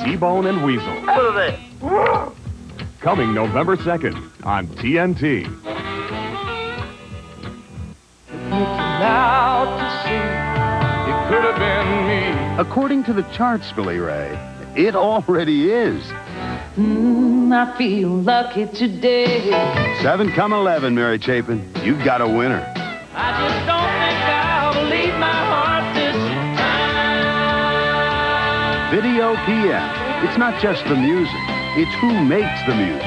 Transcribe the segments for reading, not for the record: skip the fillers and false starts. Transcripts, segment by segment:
T-Bone and Weasel. What are they? Coming November 2nd on TNT. Now to see, it could have been me. According to the charts, Billy Ray, it already is. I feel lucky today. 7 come 11, Mary Chapin. You've got a winner. I just don't think I'll believe my heart this time. Video PM. It's not just the music. It's who makes the music.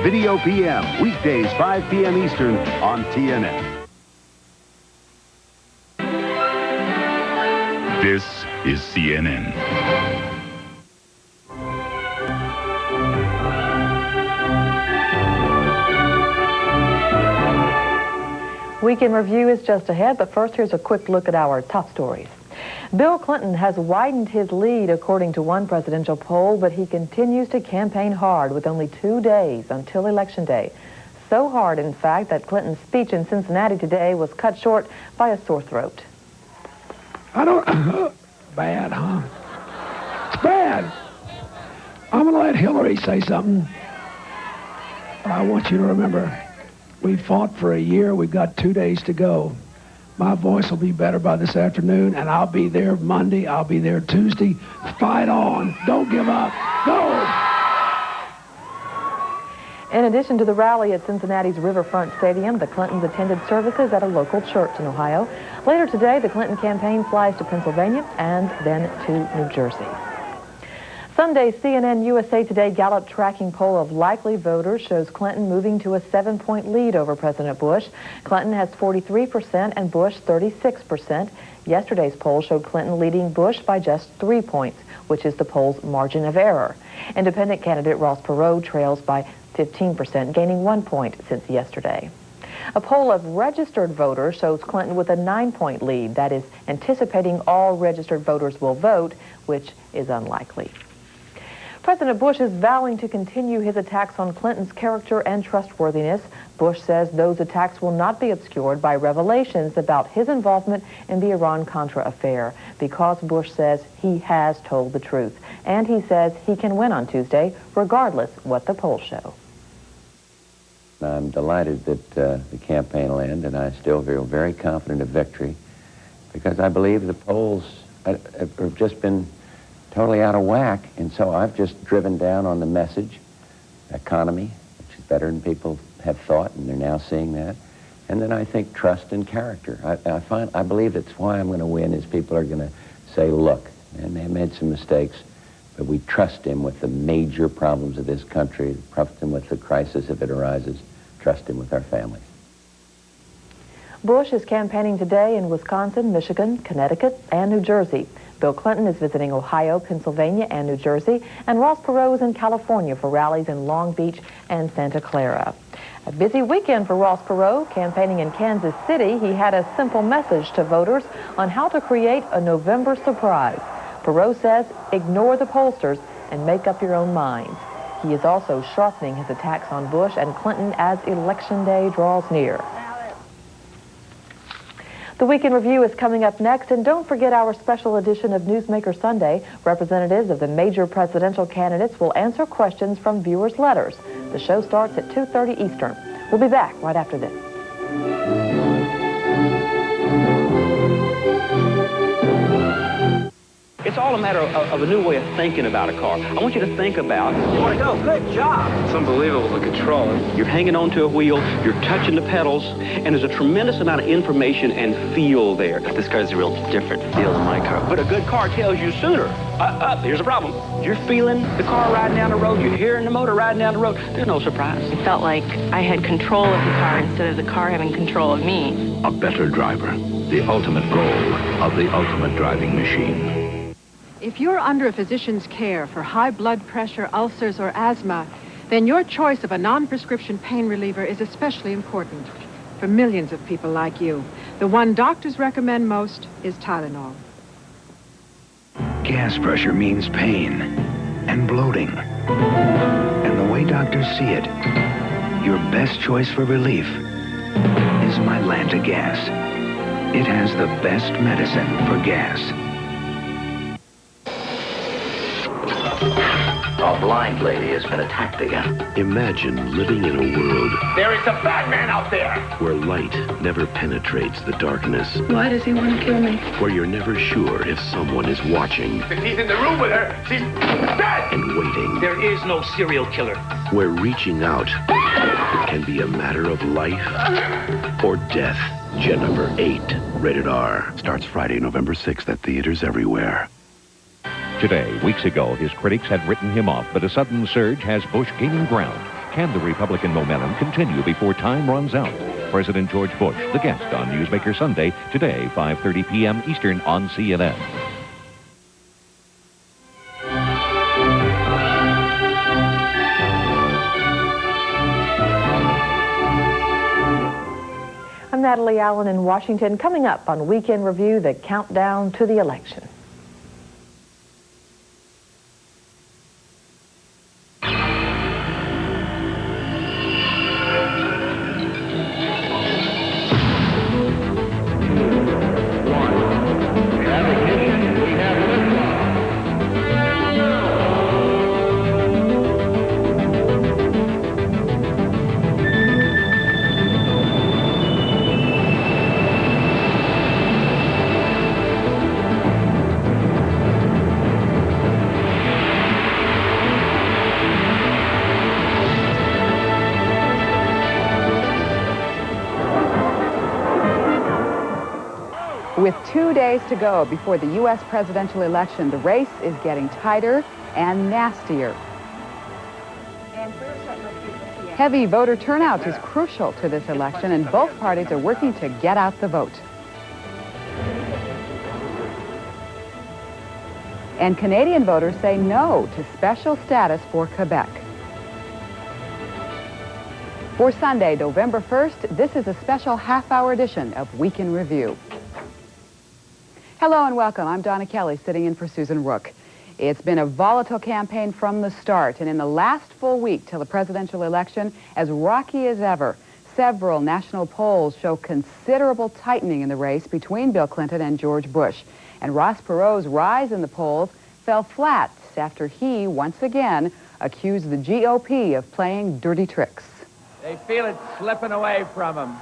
Video PM, weekdays 5 p.m. Eastern on TNN. This is CNN. Weekend Review is just ahead, but first here's a quick look at our top stories. Bill Clinton has widened his lead according to one presidential poll, but he continues to campaign hard with only 2 days until Election Day. So hard, in fact, that Clinton's speech in Cincinnati today was cut short by a sore throat. I don't... bad, huh? It's bad. I'm going to let Hillary say something. But I want you to remember, we fought for a year. We've got 2 days to go. My voice will be better by this afternoon, and I'll be there Monday. I'll be there Tuesday. Fight on. Don't give up. Go! In addition to the rally at Cincinnati's Riverfront Stadium, the Clintons attended services at a local church in Ohio. Later today, the Clinton campaign flies to Pennsylvania and then to New Jersey. Sunday's CNN USA Today Gallup tracking poll of likely voters shows Clinton moving to a 7-point lead over President Bush. Clinton has 43% and Bush 36%. Yesterday's poll showed Clinton leading Bush by just 3 points, which is the poll's margin of error. Independent candidate Ross Perot trails by 15%, gaining 1 point since yesterday. A poll of registered voters shows Clinton with a 9-point lead. That is, anticipating all registered voters will vote, which is unlikely. President Bush is vowing to continue his attacks on Clinton's character and trustworthiness. Bush says those attacks will not be obscured by revelations about his involvement in the Iran-Contra affair, because Bush says he has told the truth. And he says he can win on Tuesday, regardless what the polls show. I'm delighted that the campaign will end, and I still feel very confident of victory, because I believe the polls have just been totally out of whack, and so I've just driven down on the message, economy, which is better than people have thought, and they're now seeing that. And then I think trust and character. I believe that's why I'm going to win, is people are going to say, look, and they made some mistakes, but we trust him with the major problems of this country, trust him with the crisis if it arises, trust him with our families. Bush is campaigning today in Wisconsin, Michigan, Connecticut, and New Jersey. Bill Clinton is visiting Ohio, Pennsylvania, and New Jersey, and Ross Perot is in California for rallies in Long Beach and Santa Clara. A busy weekend for Ross Perot. Campaigning in Kansas City, he had a simple message to voters on how to create a November surprise. Perot says, ignore the pollsters and make up your own minds. He is also sharpening his attacks on Bush and Clinton as Election Day draws near. The Weekend Review is coming up next, and don't forget our special edition of Newsmaker Sunday. Representatives of the major presidential candidates will answer questions from viewers' letters. The show starts at 2:30 Eastern. We'll be back right after this. It's all a matter of a new way of thinking about a car. I want you to think about... You want to go? Good job. It's unbelievable, the control. You're hanging onto a wheel, you're touching the pedals, and there's a tremendous amount of information and feel there. This car's a real different feel than my car. But a good car tells you sooner. Here's the problem. You're feeling the car riding down the road, you're hearing the motor riding down the road. There's no surprise. It felt like I had control of the car instead of the car having control of me. A better driver, the ultimate goal of the ultimate driving machine. If you're under a physician's care for high blood pressure, ulcers, or asthma, then your choice of a non-prescription pain reliever is especially important for millions of people like you. The one doctors recommend most is Tylenol. Gas pressure means pain and bloating. And the way doctors see it, your best choice for relief is Mylanta Gas. It has the best medicine for gas. A blind lady has been attacked again. Imagine living in a world There is a bad man out there. where light never penetrates the darkness, Why does he want to kill me? where you're never sure if someone is watching If he's in the room with her, she's dead. and waiting, There is no serial killer. where reaching out can be a matter of life or death. Jennifer 8, rated R. Starts Friday, November 6th at theaters everywhere. Today, weeks ago, his critics had written him off, but a sudden surge has Bush gaining ground. Can the Republican momentum continue before time runs out? President George Bush, the guest on Newsmaker Sunday, today, 5:30 p.m. Eastern on CNN. I'm Natalie Allen in Washington. Coming up on Weekend Review, the countdown to the election. With 2 days to go before the U.S. presidential election, the race is getting tighter and nastier. Heavy voter turnout is crucial to this election, and both parties are working to get out the vote. And Canadian voters say no to special status for Quebec. For Sunday, November 1st, this is a special half-hour edition of Week in Review. Hello and welcome. I'm Donna Kelley, sitting in for Susan Rook. It's been a volatile campaign from the start, and in the last full week till the presidential election, as rocky as ever, several national polls show considerable tightening in the race between Bill Clinton and George Bush. And Ross Perot's rise in the polls fell flat after he, once again, accused the GOP of playing dirty tricks. They feel it slipping away from them.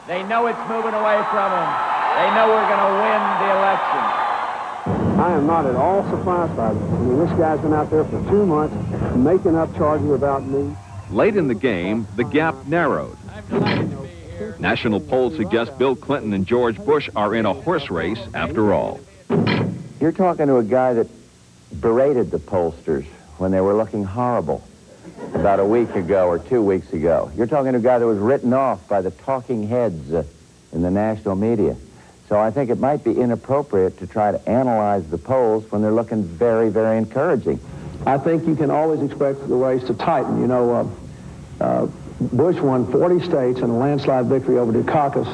They know it's moving away from them. They know we're going to win the election. I am not at all surprised by this. I mean, this guy's been out there for 2 months making up charges about me. Late in the game, the gap narrowed. National polls suggest Bill Clinton and George Bush are in a horse race after all. You're talking to a guy that berated the pollsters when they were looking horrible about a week ago or 2 weeks ago. You're talking to a guy that was written off by the talking heads in the national media. So I think it might be inappropriate to try to analyze the polls when they're looking very, very encouraging. I think you can always expect the race to tighten. You know, Bush won 40 states in a landslide victory over Dukakis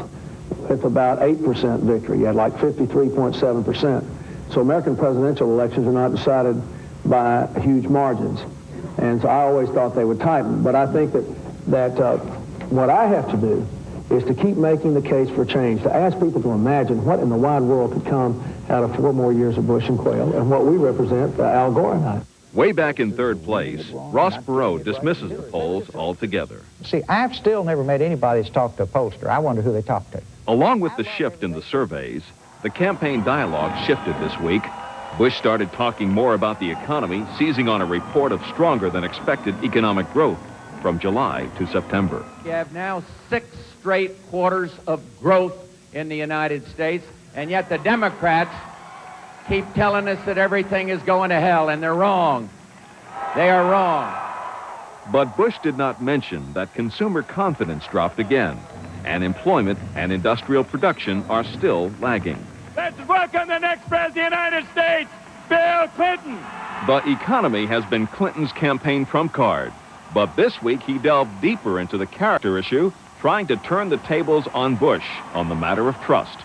with about 8% victory. He had like 53.7%. So American presidential elections are not decided by huge margins. And so I always thought they would tighten. But I think that what I have to do is to keep making the case for change, to ask people to imagine what in the wide world could come out of 4 more years of Bush and Quayle and what we represent, Al Gore and I. Way back in third place, Ross Perot dismisses the polls altogether. See, I've still never met anybody that's talked to a pollster. I wonder who they talked to. Along with the shift in the surveys, the campaign dialogue shifted this week. Bush started talking more about the economy, seizing on a report of stronger than expected economic growth from July to September. You have now 6 straight quarters of growth in the United States, and yet the Democrats keep telling us that everything is going to hell, and they're wrong. They are wrong. But Bush did not mention that consumer confidence dropped again, and employment and industrial production are still lagging. Let's welcome the next president of the United States, Bill Clinton. The economy has been Clinton's campaign trump card. But this week, he delved deeper into the character issue, trying to turn the tables on Bush on the matter of trust.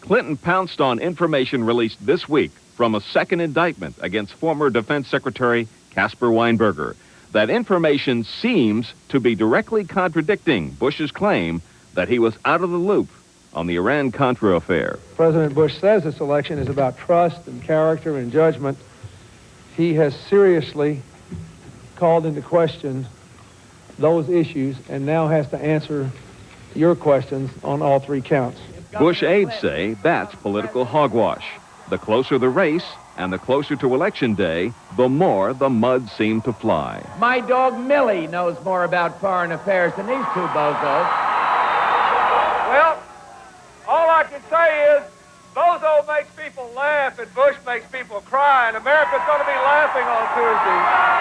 Clinton pounced on information released this week from a second indictment against former Defense Secretary Caspar Weinberger. That information seems to be directly contradicting Bush's claim that he was out of the loop on the Iran-Contra affair. President Bush says this election is about trust and character and judgment. he has seriously called into question those issues and now has to answer your questions on all three counts. Bush aides say that's political hogwash. The closer the race and the closer to Election Day, the more the mud seemed to fly. My dog Millie knows more about foreign affairs than these two bozos. Well, all I can say is Bozo makes people laugh and Bush makes people cry, and America's going to be laughing on Tuesday.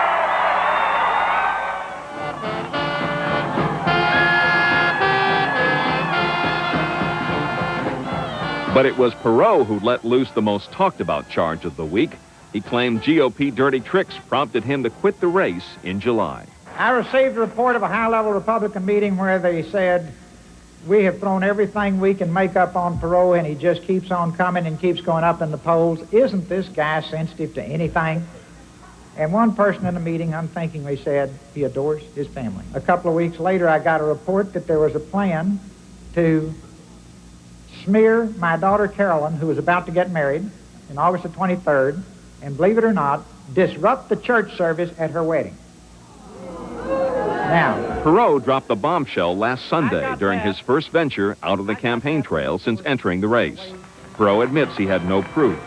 But it was Perot who let loose the most talked-about charge of the week. He claimed GOP dirty tricks prompted him to quit the race in July. I received a report of a high-level Republican meeting where they said, we have thrown everything we can make up on Perot, and he just keeps on coming and keeps going up in the polls. Isn't this guy sensitive to anything? And one person in the meeting unthinkingly said he adores his family. A couple of weeks later, I got a report that there was a plan to smear my daughter Carolyn, who was about to get married on August the 23rd, and believe it or not, disrupt the church service at her wedding. Now, Perot dropped the bombshell last Sunday during his first venture out of the campaign trail since entering the race. Perot admits he had no proof.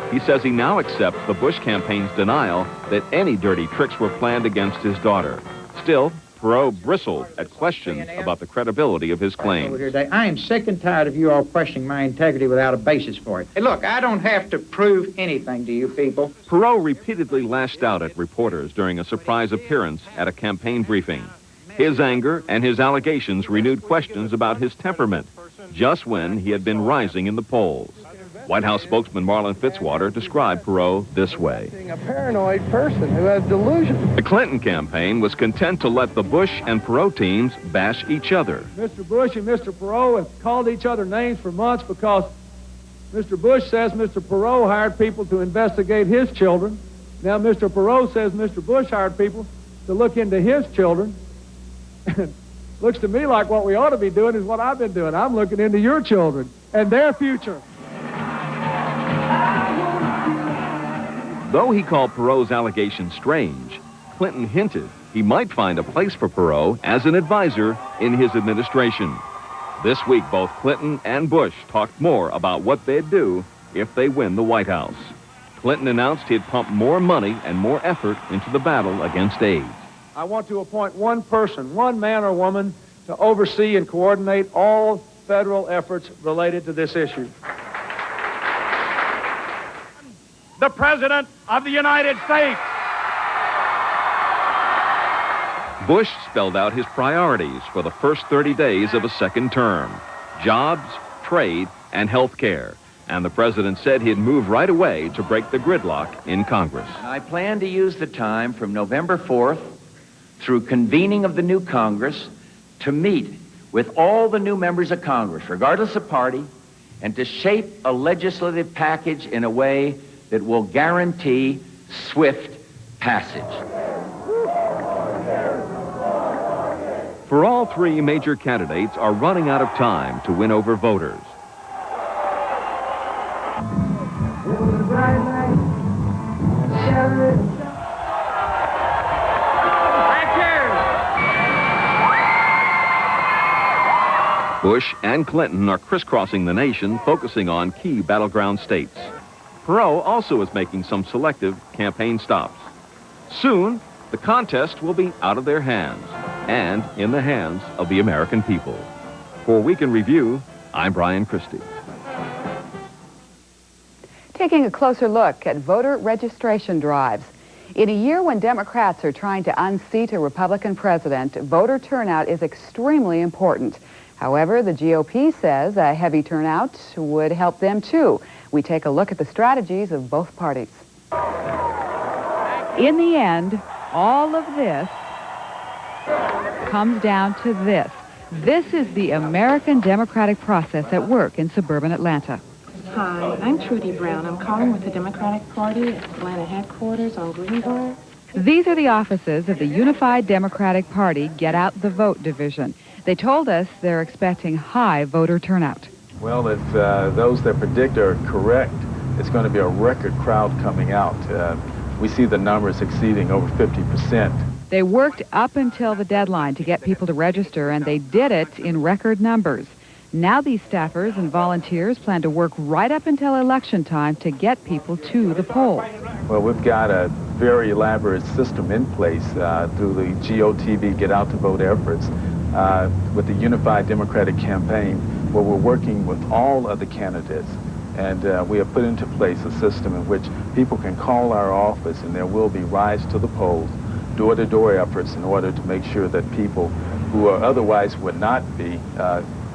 He says he now accepts the Bush campaign's denial that any dirty tricks were planned against his daughter. Still, Perot bristled at questions about the credibility of his claims. I am sick and tired of you all questioning my integrity without a basis for it. Hey, look, I don't have to prove anything to you people. Perot repeatedly lashed out at reporters during a surprise appearance at a campaign briefing. His anger and his allegations renewed questions about his temperament, just when he had been rising in the polls. White House spokesman Marlon Fitzwater described Perot this way. A paranoid person who has delusions. The Clinton campaign was content to let the Bush and Perot teams bash each other. Mr. Bush and Mr. Perot have called each other names for months because Mr. Bush says Mr. Perot hired people to investigate his children. Now Mr. Perot says Mr. Bush hired people to look into his children. Looks to me like what we ought to be doing is what I've been doing. I'm looking into your children and their future. Though he called Perot's allegations strange, Clinton hinted he might find a place for Perot as an advisor in his administration. This week, both Clinton and Bush talked more about what they'd do if they win the White House. Clinton announced he'd pump more money and more effort into the battle against AIDS. I want to appoint one person, one man or woman, to oversee and coordinate all federal efforts related to this issue. The President of the United States. Bush spelled out his priorities for the first 30 days of a second term: jobs, trade, and health care. And the president said he'd move right away to break the gridlock in Congress. I plan to use the time from November 4th through convening of the new Congress to meet with all the new members of Congress, regardless of party, and to shape a legislative package in a way that will guarantee swift passage. For all three major candidates are running out of time to win over voters. Bush and Clinton are crisscrossing the nation, focusing on key battleground states. Perot also is making some selective campaign stops. Soon, the contest will be out of their hands and in the hands of the American people. For Week in Review, I'm Brian Christie. Taking a closer look at voter registration drives. In a year when Democrats are trying to unseat a Republican president, voter turnout is extremely important. However, the GOP says a heavy turnout would help them too. We take a look at the strategies of both parties. In the end, all of this comes down to this. This is the American democratic process at work in suburban Atlanta. Hi, I'm Trudy Brown. I'm calling with the Democratic Party at Atlanta headquarters on Greenbrier. These are the offices of the Unified Democratic Party Get Out the Vote division. They told us they're expecting high voter turnout. Well, if those that predict are correct, it's going to be a record crowd coming out. we see the numbers exceeding over 50%. They worked up until the deadline to get people to register, and they did it in record numbers. Now these staffers and volunteers plan to work right up until election time to get people to the polls. Well, we've got a very elaborate system in place through the GOTV Get Out to Vote efforts with the Unified Democratic Campaign, where we're working with all of the candidates. And we have put into place a system in which people can call our office, and there will be rides to the polls, door-to-door efforts in order to make sure that people who otherwise would not be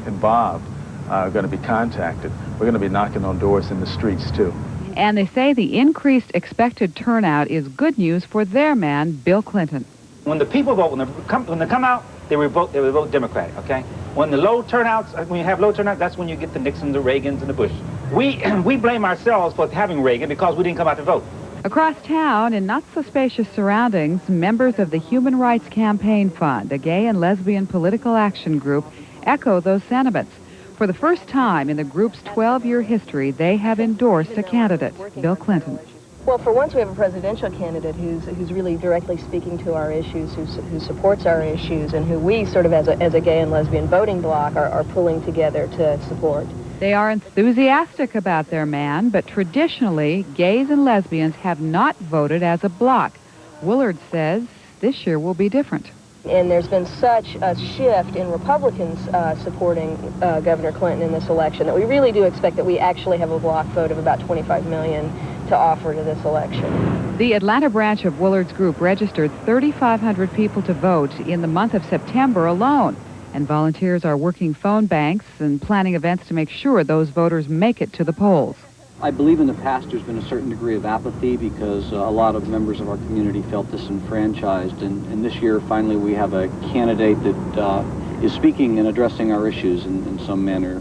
involved are going to be contacted. We're going to be knocking on doors in the streets, too. And they say the increased expected turnout is good news for their man, Bill Clinton. When the people vote, when they come out, they will vote Democratic, okay? When the low turnouts, when you have low turnout, that's when you get the Nixons, the Reagans, and the Bush. We blame ourselves for having Reagan because we didn't come out to vote. Across town, in not-so-spacious surroundings, members of the Human Rights Campaign Fund, a gay and lesbian political action group, echo those sentiments. For the first time in the group's 12-year history, they have endorsed a candidate, Bill Clinton. Well, for once, we have a presidential candidate who's really directly speaking to our issues, who supports our issues, and who we sort of, as a gay and lesbian voting bloc, are pulling together to support. They are enthusiastic about their man, but traditionally, gays and lesbians have not voted as a bloc. Willard says this year will be different. And there's been such a shift in Republicans supporting Governor Clinton in this election that we really do expect that we actually have a bloc vote of about 25 million to offer to this election. The Atlanta branch of Willard's group registered 3,500 people to vote in the month of September alone. And volunteers are working phone banks and planning events to make sure those voters make it to the polls. I believe in the past there's been a certain degree of apathy because a lot of members of our community felt disenfranchised. And this year, finally, we have a candidate that is speaking and addressing our issues in some manner.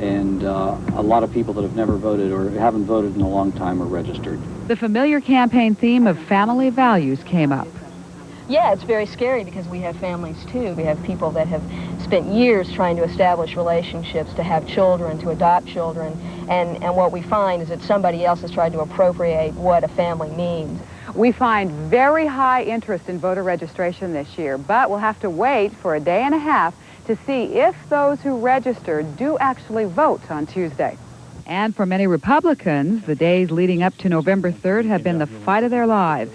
And a lot of people that have never voted or haven't voted in a long time are registered. The familiar campaign theme of family values came up. Yeah, it's very scary because we have families, too. We have people that have spent years trying to establish relationships, to have children, to adopt children, and what we find is that somebody else has tried to appropriate what a family means. We find very high interest in voter registration this year, but we'll have to wait for a day and a half to see if those who registered do actually vote on Tuesday. And for many Republicans, the days leading up to November 3rd have been the fight of their lives.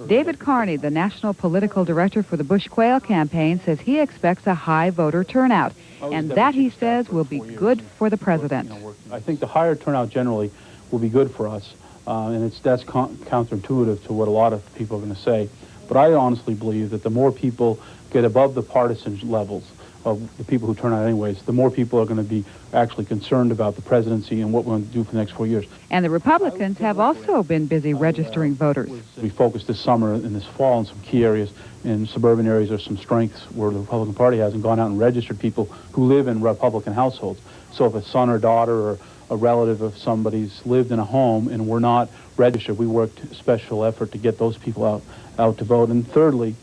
David Carney, the national political director for the Bush Quayle campaign, says he expects a high voter turnout, and that, he says, will be good for the president. I think the higher turnout generally will be good for us, and that's counterintuitive to what a lot of people are going to say. But I honestly believe that the more people get above the partisan levels of the people who turn out anyways, the more people are going to be actually concerned about the presidency and what we're going to do for the next 4 years. And the Republicans have also been busy registering voters. We focused this summer and this fall in some key areas. In suburban areas, there's some strengths where the Republican Party hasn't gone out and registered people who live in Republican households. So if a son or daughter or a relative of somebody's lived in a home and we're not registered, we worked special effort to get those people out to vote. And thirdly,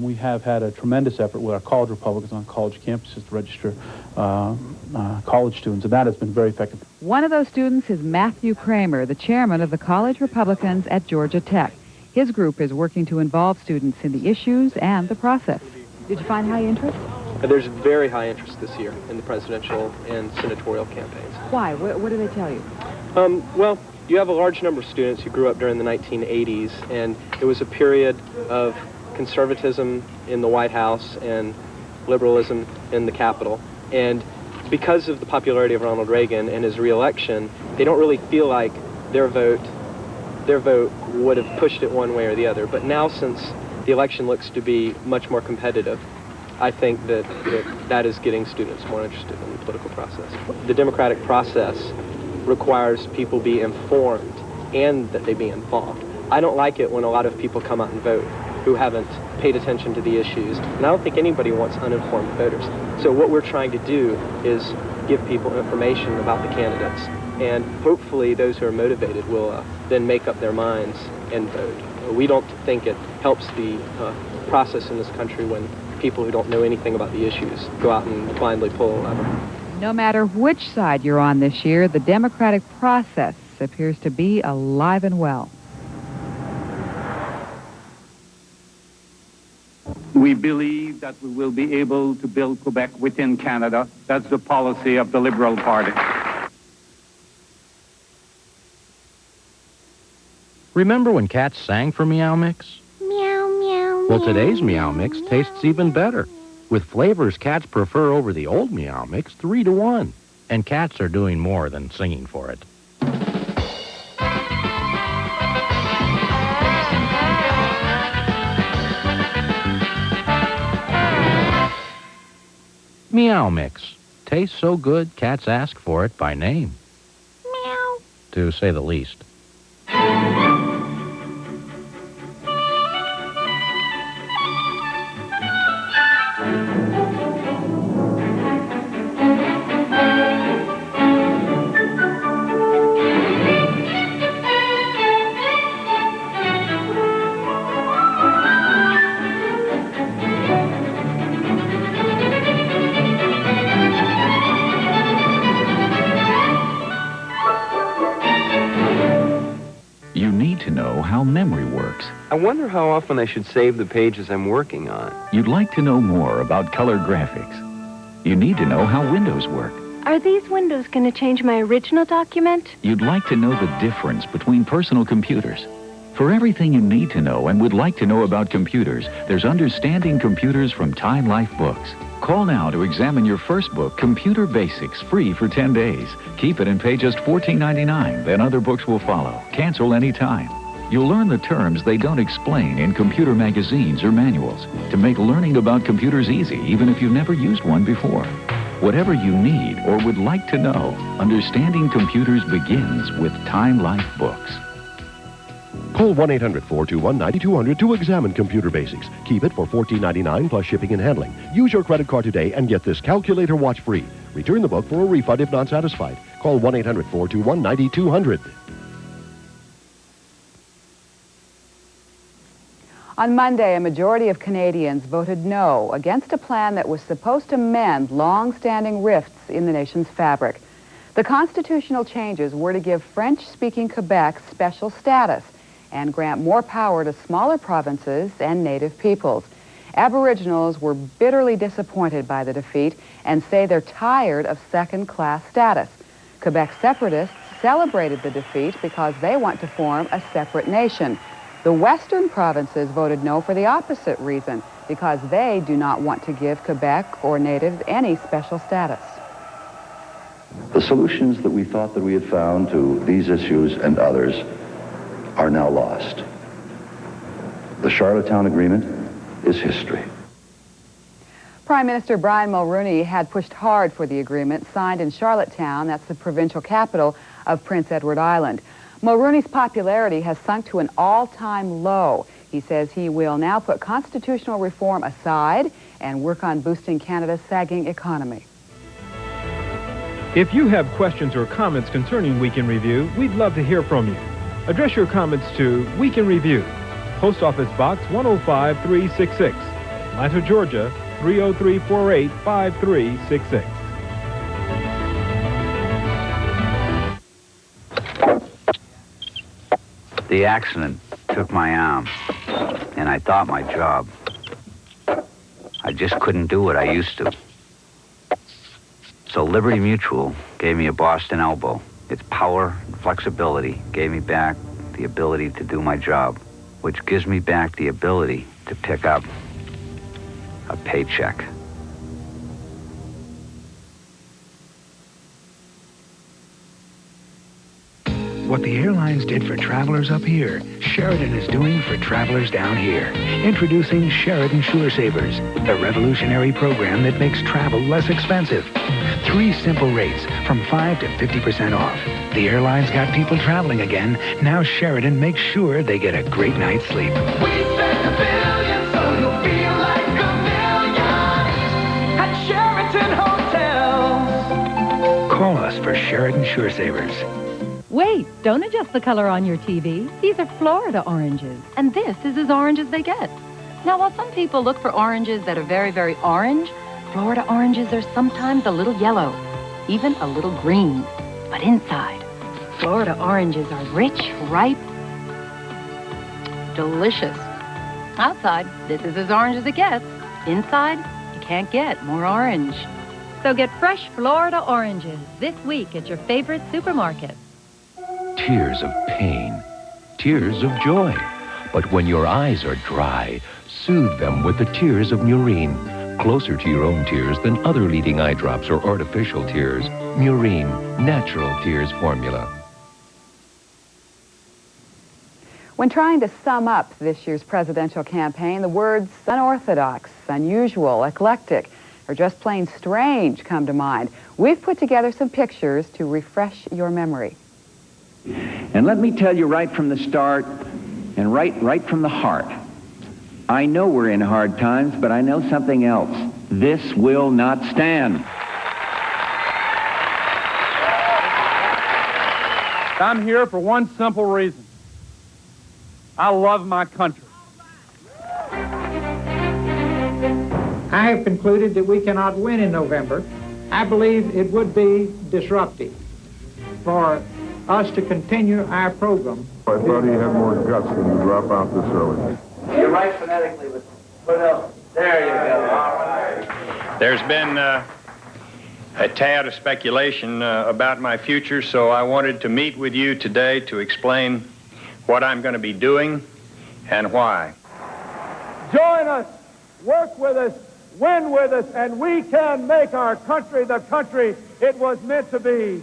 we have had a tremendous effort with our college Republicans on college campuses to register college students, and that has been very effective. One of those students is Matthew Kramer, the chairman of the College Republicans at Georgia Tech. His group is working to involve students in the issues and the process. Did you find high interest? There's very high interest this year in the presidential and senatorial campaigns. Why? What do they tell you? Well, you have a large number of students who grew up during the 1980s, and it was a period of conservatism in the White House and liberalism in the Capitol. And because of the popularity of Ronald Reagan and his re-election, they don't really feel like their vote would have pushed it one way or the other. But now, since the election looks to be much more competitive, I think that is getting students more interested in the political process. The democratic process requires people be informed and that they be involved. I don't like it when a lot of people come out and vote who haven't paid attention to the issues. And I don't think anybody wants uninformed voters. So what we're trying to do is give people information about the candidates. And hopefully those who are motivated will then make up their minds and vote. We don't think it helps the process in this country when people who don't know anything about the issues go out and blindly pull a lever. No matter which side you're on this year, the democratic process appears to be alive and well. We believe that we will be able to build Quebec within Canada. That's the policy of the Liberal Party. Remember when cats sang for Meow Mix? Meow, meow, Well, meow, today's meow, Meow Mix tastes even better. With flavors cats prefer over the old Meow Mix 3-to-1. And cats are doing more than singing for it. Meow Mix. Tastes so good, cats ask for it by name. Meow. To say the least. You need to know how memory works. I wonder how often I should save the pages I'm working on. You'd like to know more about color graphics. You need to know how Windows work. Are these windows going to change my original document? You'd like to know the difference between personal computers. For everything you need to know and would like to know about computers, there's Understanding Computers from Time Life Books. Call now to examine your first book, Computer Basics, free for 10 days. Keep it and pay just $14.99. Then other books will follow. Cancel anytime. You'll learn the terms they don't explain in computer magazines or manuals to make learning about computers easy, even if you've never used one before. Whatever you need or would like to know, Understanding Computers begins with Time Life Books. Call 1-800-421-9200 to examine Computer Basics. Keep it for $14.99 plus shipping and handling. Use your credit card today and get this calculator watch free. Return the book for a refund if not satisfied. Call 1-800-421-9200. On Monday, a majority of Canadians voted no against a plan that was supposed to mend long-standing rifts in the nation's fabric. The constitutional changes were to give French-speaking Quebec special status and grant more power to smaller provinces and native peoples. Aboriginals were bitterly disappointed by the defeat and say they're tired of second-class status. Quebec separatists celebrated the defeat because they want to form a separate nation. The western provinces voted no for the opposite reason, because they do not want to give Quebec or natives any special status. The solutions that we thought that we had found to these issues and others are now lost. The Charlottetown Agreement is history. Prime Minister Brian Mulroney had pushed hard for the agreement signed in Charlottetown, that's the provincial capital of Prince Edward Island. Mulroney's popularity has sunk to an all-time low. He says he will now put constitutional reform aside and work on boosting Canada's sagging economy. If you have questions or comments concerning Week in Review, we'd love to hear from you. Address your comments to Week in Review, Post Office Box 105366, Atlanta, Georgia 30348 5366. The accident took my arm, and I thought my job. I just couldn't do what I used to. So Liberty Mutual gave me a Boston elbow. Its power and flexibility gave me back the ability to do my job, which gives me back the ability to pick up a paycheck. What the airlines did for travelers up here, Sheridan is doing for travelers down here. Introducing Sheridan Sure Savers, a revolutionary program that makes travel less expensive. 3 simple rates from 5 to 50% off. The airlines got people traveling again. Now Sheridan makes sure they get a great night's sleep. We spent $1 billion, so you'll feel like $1 million at Sheraton Hotels. Call us for Sheridan Sure Savers. Wait, don't adjust the color on your TV. These are Florida oranges, and this is as orange as they get. Now, while some people look for oranges that are very, very orange, Florida oranges are sometimes a little yellow, even a little green. But inside, Florida oranges are rich, ripe, delicious. Outside, this is as orange as it gets. Inside, you can't get more orange. So get fresh Florida oranges this week at your favorite supermarket. Tears of pain, tears of joy. But when your eyes are dry, soothe them with the tears of Murine. Closer to your own tears than other leading eye drops or artificial tears. Murine, natural tears formula. When trying to sum up this year's presidential campaign, the words unorthodox, unusual, eclectic, or just plain strange come to mind. We've put together some pictures to refresh your memory. And let me tell you right from the start, and right from the heart, I know we're in hard times, but I know something else. This will not stand. I'm here for one simple reason. I love my country. I have concluded that we cannot win in November. I believe it would be disruptive for us to continue our program. I thought he had more guts than to drop out this early. You're right phonetically, but what else? There you go. All right. There's been a tad of speculation about my future, so I wanted to meet with you today to explain what I'm going to be doing and why. Join us, work with us, win with us, and we can make our country the country it was meant to be.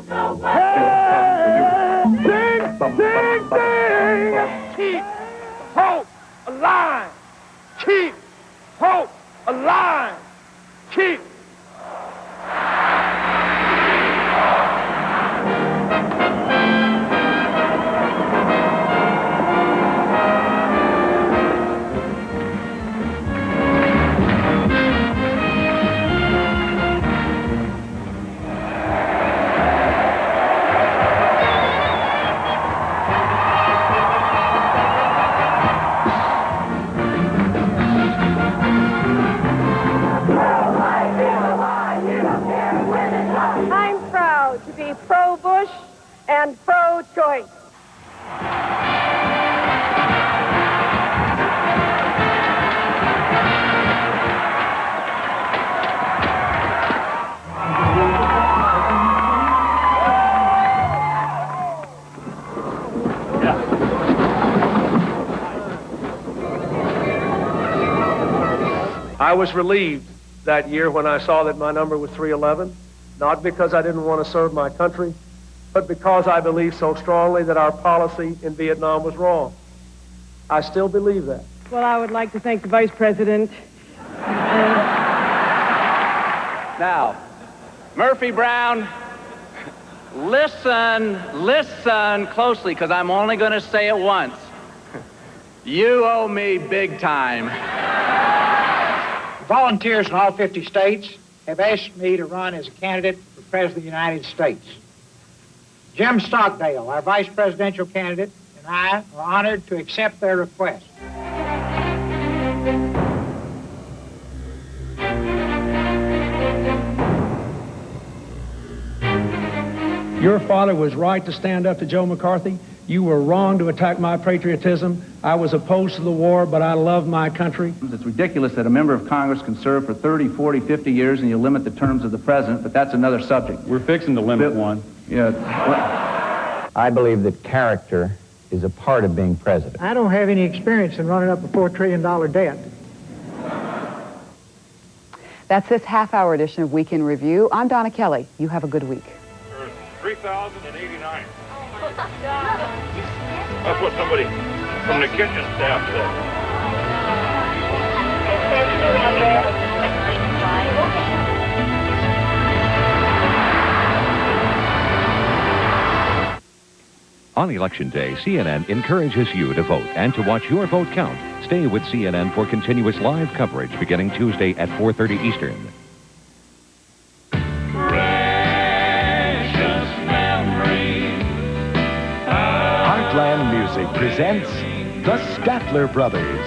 Hey! Ding, ding, ding! Keep hope alive! Keep hope alive! Keep pro-Bush and pro-choice. I was relieved that year when I saw that my number was 311. Not because I didn't want to serve my country, but because I believed so strongly that our policy in Vietnam was wrong. I still believe that. Well, I would like to thank the Vice President. Now, Murphy Brown, listen closely, because I'm only going to say it once. You owe me big time. Volunteers in all 50 states have asked me to run as a candidate for President of the United States. Jim Stockdale, our vice presidential candidate, and I are honored to accept their request. Your father was right to stand up to Joe McCarthy. You were wrong to attack my patriotism. I was opposed to the war, but I love my country. It's ridiculous that a member of Congress can serve for 30, 40, 50 years and you limit the terms of the president, but that's another subject. We're fixing to limit one. Yeah. I believe that character is a part of being president. I don't have any experience in running up a $4 trillion debt. That's this half-hour edition of Week in Review. I'm Donna Kelley. You have a good week. 3,089. That's what somebody from the kitchen staff said. On Election Day, CNN encourages you to vote and to watch your vote count. Stay with CNN for continuous live coverage beginning Tuesday at 4:30 Eastern. Heartland Music presents the Statler Brothers.